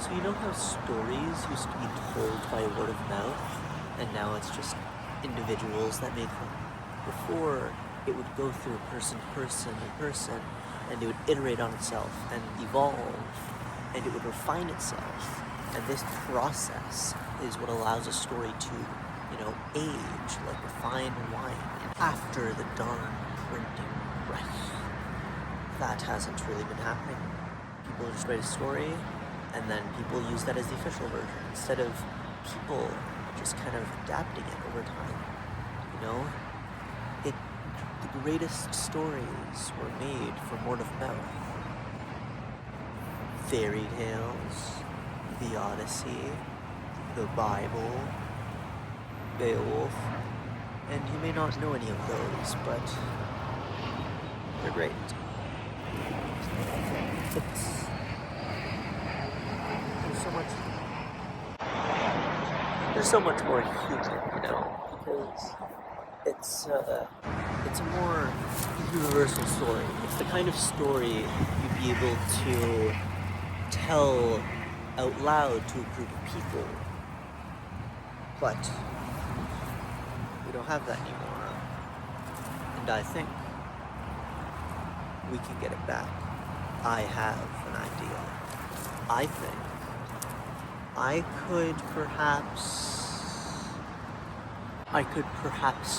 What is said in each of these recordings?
So you know how stories used to be told by word of mouth, and now it's just individuals that make them? Before, it would go through person to person and person, and it would iterate on itself and evolve, and it would refine itself. And this process is what allows a story to, age like refined wine after the darn printing press. That hasn't really been happening. People just write a story, and then people use that as the official version instead of people just kind of adapting it over time. The greatest stories were made from word of mouth. Fairy tales, the Odyssey, the Bible, Beowulf, and you may not know any of those, but they're great. There's so much more human, because it's a more universal story. It's the kind of story you'd be able to tell out loud to a group of people, but we don't have that anymore, and I think we can get it back. I have an idea. I think I could perhaps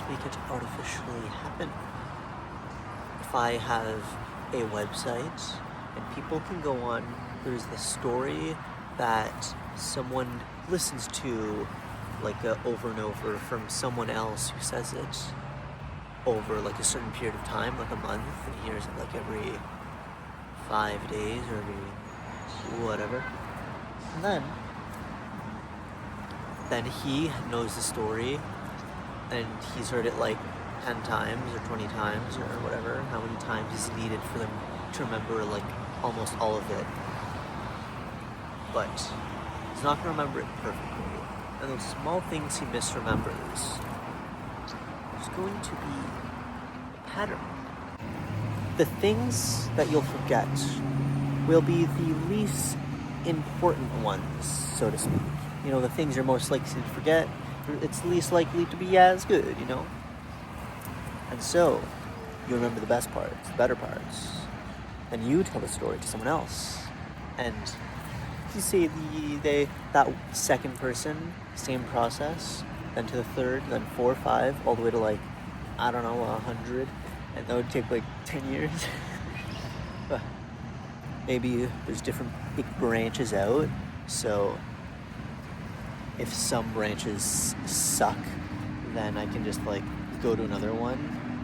make it artificially happen. If I have a website and people can go on, there's the story that someone listens to over and over from someone else who says it over a certain period of time, like a month, and he hears it every 5 days or every whatever. And then he knows the story, and he's heard it 10 times or 20 times or whatever, how many times is needed for them to remember almost all of it. But he's not going to remember it perfectly. And those small things he misremembers, there's going to be a pattern. The things that you'll forget will be the least important ones, so to speak. The things you're most likely to forget, it's least likely to be as good, And so, you remember the best parts, the better parts. And you tell the story to someone else. And you say that second person, same process, then to the third, then 4 or 5, all the way to 100. And that would take 10 years. But maybe there's different big branches out, so if some branches suck, then I can just go to another one,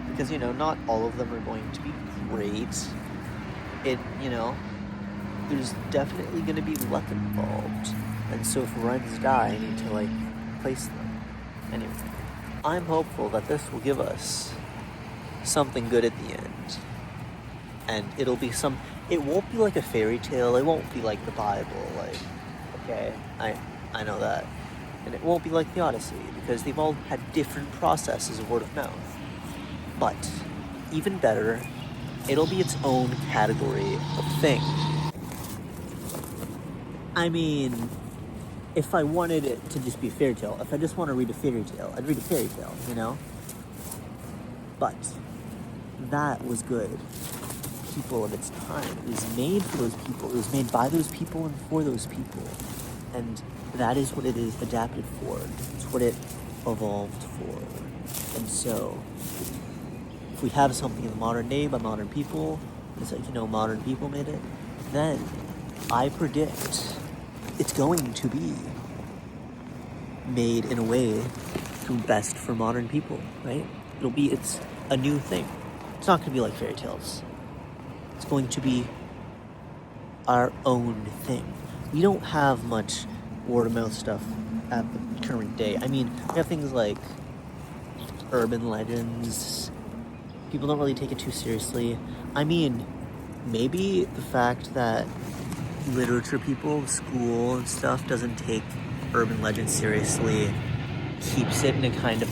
because not all of them are going to be great. There's definitely going to be luck involved, and so if runs die, I need to place them. Anyway, I'm hopeful that this will give us something good at the end, and it won't be like a fairy tale, it won't be like the Bible, okay, I know that. And it won't be like the Odyssey, because they've all had different processes of word of mouth. But, even better, it'll be its own category of thing. I mean, if I wanted it to just be a fairy tale, if I just want to read a fairy tale, I'd read a fairy tale, But, that was good. People of its time. It was made for those people. It was made by those people and for those people. And that is what it is adapted for. It's what it evolved for. And so, if we have something in the modern day by modern people, it's modern people made it, then I predict it's going to be made in a way best for modern people, right? It's a new thing. It's not going to be like fairy tales. It's going to be our own thing. We don't have much word of mouth stuff at the current day. I mean, we have things like urban legends. People don't really take it too seriously. I mean, maybe the fact that literature people, school and stuff, doesn't take urban legends seriously keeps it in a kind of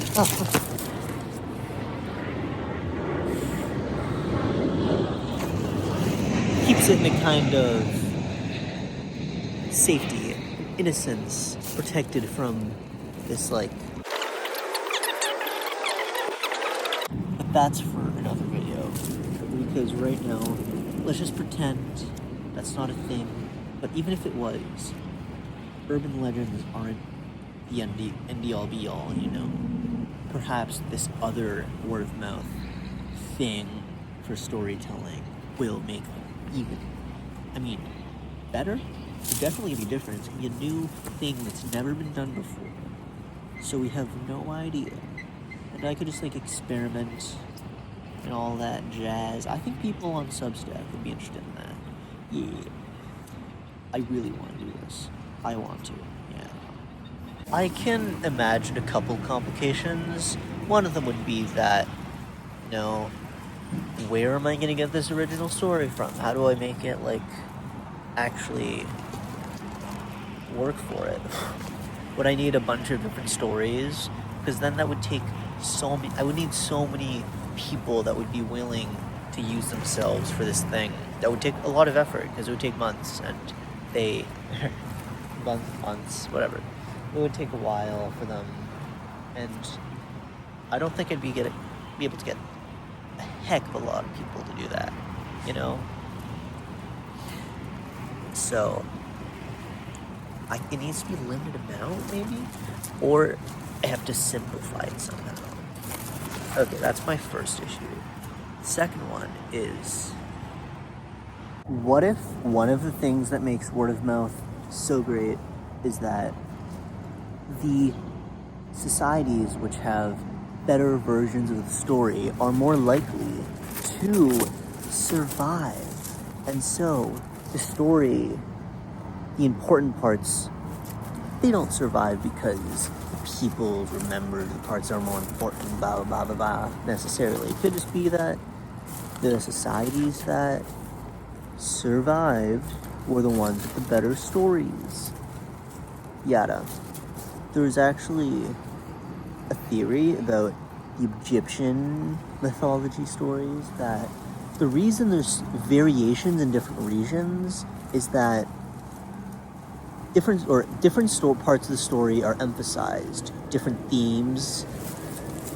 safety, innocence, protected from this, like... But that's for another video, because right now, let's just pretend that's not a thing. But even if it was, urban legends aren't the end-all be-all, you know? Perhaps this other word-of-mouth thing for storytelling will make even, better? It'll definitely be different. It's gonna be a new thing that's never been done before. So we have no idea. And I could just, experiment and all that jazz. I think people on Substack would be interested in that. Yeah. I really want to do this. I want to, yeah. I can imagine a couple complications. One of them would be that, where am I going to get this original story from? How do I make it, actually work for it? Would I need a bunch of different stories? Because then that would take I would need so many people that would be willing to use themselves for this thing. That would take a lot of effort, because it would take months, and months, whatever. It would take a while for them, and I don't think I'd be able to get a heck of a lot of people to do that, So, it needs to be a limited amount, maybe? Or I have to simplify it somehow. Okay, that's my first issue. The second one is, what if one of the things that makes word of mouth so great is that the societies which have better versions of the story are more likely to survive? And so the story, the important parts, they don't survive because people remember the parts that are more important, blah, blah, blah, blah, necessarily. It could just be that the societies that survived were the ones with the better stories. Yada. There's actually a theory about the Egyptian mythology stories that the reason there's variations in different regions is that different parts of the story are emphasized, different themes,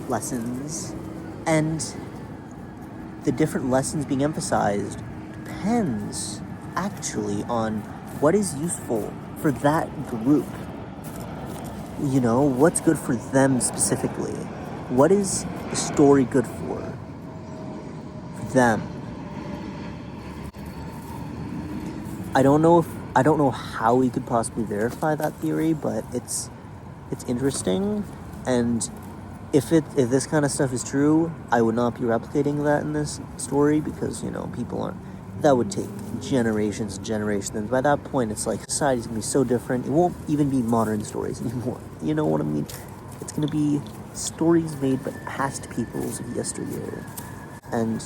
lessons, and the different lessons being emphasized depends actually on what is useful for that group. What's good for them specifically? What is the story good for them? I don't know how we could possibly verify that theory, but it's interesting, and if this kind of stuff is true, I would not be replicating that in this story, because people aren't. That would take generations and generations, and by that point it's society's gonna be so different, it won't even be modern stories anymore. You know what I mean? It's gonna be stories made by past peoples of yesteryear, and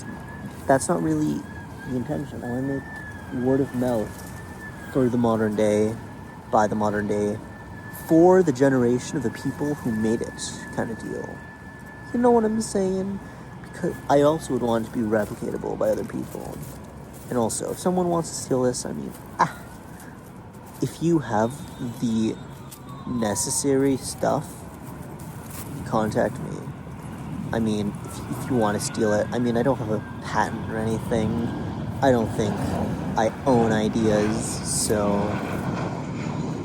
that's not really the intention. I want to make word of mouth for the modern day, by the modern day, for the generation of the people who made it, kind of deal. You know what I'm saying? Because I also would want it to be replicatable by other people. And also, if someone wants to steal this, if you have the necessary stuff, contact me. If you want to steal it, I don't have a patent or anything. I don't think I own ideas, so...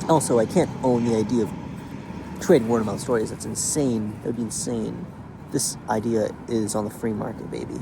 Also, I can't own the idea of trading word-of-mouth stories. That's insane. That would be insane. This idea is on the free market, baby.